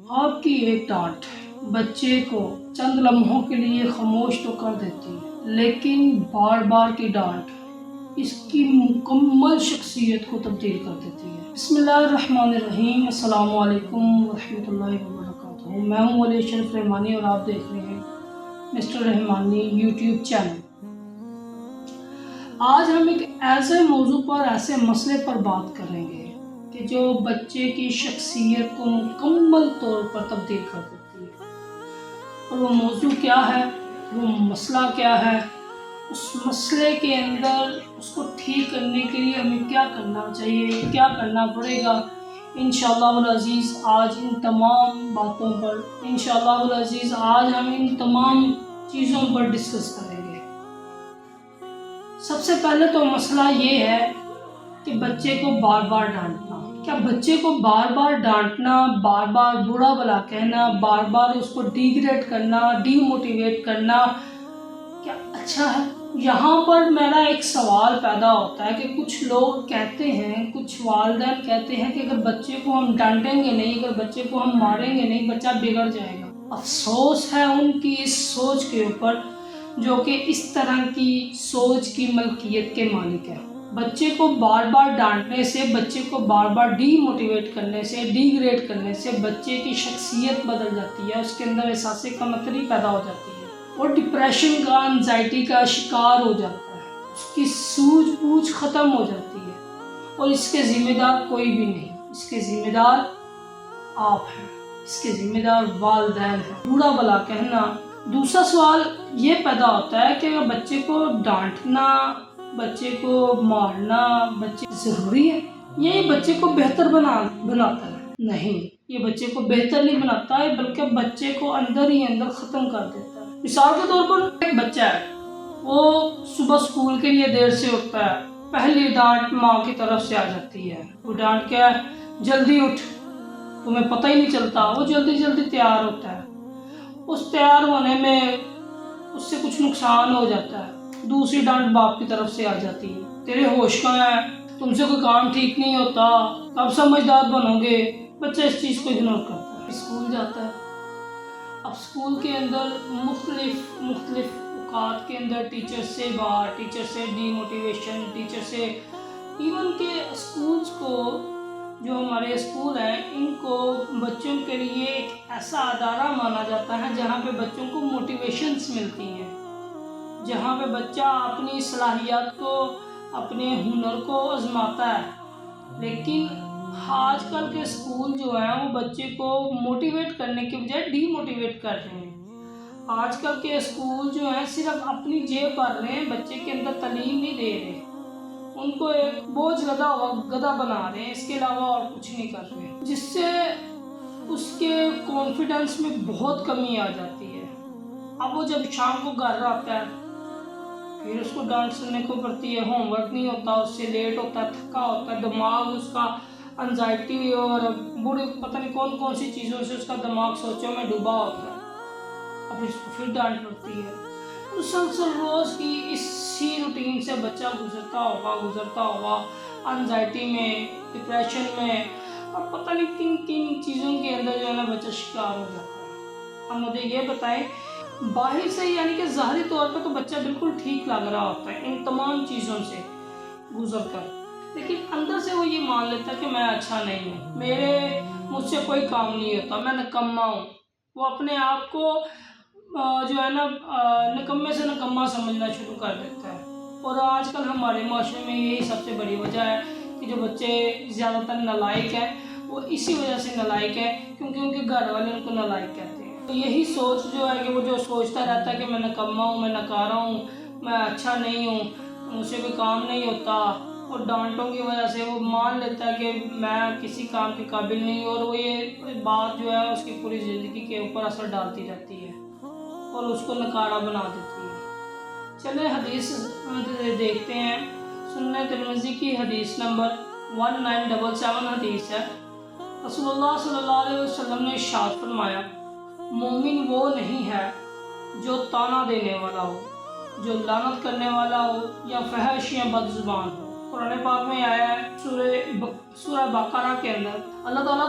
آپ کی ایک ڈانٹ بچے کو چند لمحوں کے لیے خاموش تو کر دیتی ہے، لیکن بار بار کی ڈانٹ اس کی مکمل شخصیت کو تبدیل کر دیتی ہے۔ بسم اللہ الرحمن الرحیم، السلام علیکم ورحمۃ اللہ وبرکاتہ۔ میں ہوں ولی اشرف رحمانی اور آپ دیکھ رہے ہیں مسٹر رحمانی یوٹیوب چینل۔ آج ہم ایک ایسے موضوع پر، ایسے مسئلے پر بات کریں گے کہ جو بچے کی شخصیت کو مکمل طور پر تبدیل کر دیتی ہے۔ اور وہ موضوع کیا ہے، وہ مسئلہ کیا ہے، اس مسئلے کے اندر اس کو ٹھیک کرنے کے لیے ہمیں کیا کرنا چاہیے، کیا کرنا پڑے گا، انشاءاللہ العزیز آج ان تمام باتوں پر، انشاءاللہ العزیز آج ہم ان تمام چیزوں پر ڈسکس کریں گے۔ سب سے پہلے تو مسئلہ یہ ہے کہ بچے کو بار بار ڈانٹنا۔ کیا بچے کو بار بار ڈانٹنا، بار بار برا بھلا کہنا، بار بار اس کو ڈیگریڈ کرنا، ڈی موٹیویٹ کرنا کیا اچھا ہے؟ یہاں پر میرا ایک سوال پیدا ہوتا ہے کہ کچھ لوگ کہتے ہیں، کچھ والدین کہتے ہیں کہ اگر بچے کو ہم ڈانٹیں گے نہیں، اگر بچے کو ہم ماریں گے نہیں، بچہ بگڑ جائے گا۔ افسوس ہے ان کی اس سوچ کے اوپر جو کہ اس طرح کی سوچ کی ملکیت کے مالک ہے۔ بچے کو بار بار ڈانٹنے سے، بچے کو بار بار ڈی موٹیویٹ کرنے سے، ڈی گریڈ کرنے سے بچے کی شخصیت بدل جاتی ہے، اس کے اندر احساس کمتری پیدا ہو جاتی ہے اور ڈپریشن کا، انزائٹی کا شکار ہو جاتا ہے، اس کی سوجھ بوجھ ختم ہو جاتی ہے اور اس کے ذمہ دار کوئی بھی نہیں، اس کے ذمہ دار آپ ہیں، اس کے ذمہ دار والدین ہیں۔ برا بھلا کہنا۔ دوسرا سوال یہ پیدا ہوتا ہے کہ بچے کو ڈانٹنا، بچے کو مارنا بچے ضروری ہے؟ یہ بچے کو بہتر بناتا ہے؟ نہیں، یہ بچے کو بہتر نہیں بناتا ہے بلکہ بچے کو اندر ہی اندر ختم کر دیتا ہے۔ مثال کے طور پر ایک بچہ ہے، وہ صبح اسکول کے لیے دیر سے اٹھتا ہے، پہلی ڈانٹ ماں کی طرف سے آ جاتی ہے۔ وہ ڈانٹ کیا ہے؟ جلدی اٹھ، تمہیں پتہ ہی نہیں چلتا۔ وہ جلدی جلدی تیار ہوتا ہے، اس تیار ہونے میں اس سے کچھ نقصان ہو جاتا ہے۔ دوسری ڈانٹ باپ کی طرف سے آ جاتی ہے، تیرے ہوش کہاں ہے، تم سے کوئی کام ٹھیک نہیں ہوتا، اب سمجھدار بنو گے۔ بچہ اس چیز کو اگنور کرتا ہے، اسکول جاتا ہے۔ اب اسکول کے اندر مختلف اوقات کے اندر ٹیچر سے بات، ٹیچر سے ڈی موٹیویشن، ٹیچر سے ایون کہ اسکولز کو، جو ہمارے اسکول ہیں، ان کو بچوں کے لیے ایک ایسا ادارہ مانا جاتا ہے جہاں پہ بچوں کو موٹیویشنز ملتی ہیں، جہاں پہ بچہ اپنی صلاحیت کو، اپنے ہنر کو آزماتا ہے۔ لیکن آج کل کے اسکول جو ہیں وہ بچے کو موٹیویٹ کرنے کے بجائے ڈی موٹیویٹ کر رہے ہیں۔ آج کل کے اسکول جو ہیں صرف اپنی جیب بھر رہے ہیں، بچے کے اندر تعلیم نہیں دے رہے، ان کو ایک بوجھ گدھا بنا رہے ہیں، اس کے علاوہ اور کچھ نہیں کر رہے، جس سے اس کے کانفیڈنس میں بہت کمی آ جاتی ہے۔ اب وہ جب شام کو گھر آتا ہے پھر اس کو ڈانٹ سننے کو پڑتی ہے، ہوم ورک نہیں ہوتا، اس سے لیٹ ہوتا ہے، تھکا ہوتا ہے، دماغ اس کا انزائٹی اور بڑے پتہ نہیں کون سی چیزوں سے اس کا دماغ سوچوں میں ڈوبا ہوتا ہے۔ اب اس کو پھر ڈانٹ پڑتی ہے۔ مسلسل روز کی اسی روٹین سے بچہ گزرتا ہوگا انزائٹی میں، ڈپریشن میں، اور پتہ نہیں کن کن چیزوں کے اندر جو ہے نا بچہ شکار ہو جاتا ہے۔ اب مجھے یہ بتائیں، باہر سے یعنی کہ ظاہری طور پہ تو بچہ بالکل ٹھیک لگ رہا ہوتا ہے ان تمام چیزوں سے گزر کر، لیکن اندر سے وہ یہ مان لیتا ہے کہ میں اچھا نہیں ہوں، مجھ سے کوئی کام نہیں ہوتا، میں نکما ہوں۔ وہ اپنے آپ کو جو ہے نا نکمے سے نکما سمجھنا شروع کر دیتا ہے۔ اور آج کل ہمارے معاشرے میں یہی سب سے بڑی وجہ ہے کہ جو بچے زیادہ تر نالائق ہیں، وہ اسی وجہ سے نالائق ہیں کیونکہ ان کے گھر والے ان کو نالائق کہتے ہیں۔ تو یہی سوچ جو ہے کہ وہ جو سوچتا رہتا ہے کہ میں نکما ہوں، میں نکارا ہوں، میں اچھا نہیں ہوں، مجھ سے کوئی کام نہیں ہوتا، اور ڈانٹوں کی وجہ سے وہ مان لیتا ہے کہ میں کسی کام کے قابل نہیں ہوں، اور وہ یہ بات جو ہے اس کی پوری زندگی کے اوپر اثر ڈالتی رہتی ہے اور اس کو نکارا بنا دیتی ہے۔ چلیں حدیث دیکھتے ہیں۔ سنن ترمذی کی حدیث نمبر 1977 حدیث ہے۔ رسول اللہ صلی اللہ علیہ وسلم نے ارشاد فرمایا، مومن وہ نہیں ہے جو طعنہ دینے والا ہو، جو لعنت کرنے والا ہو، یا فحش یا بد زبان ہو۔ قرآن پاک میں آیا ہے سورہ بقرہ کے اندر اللہ تعالیٰ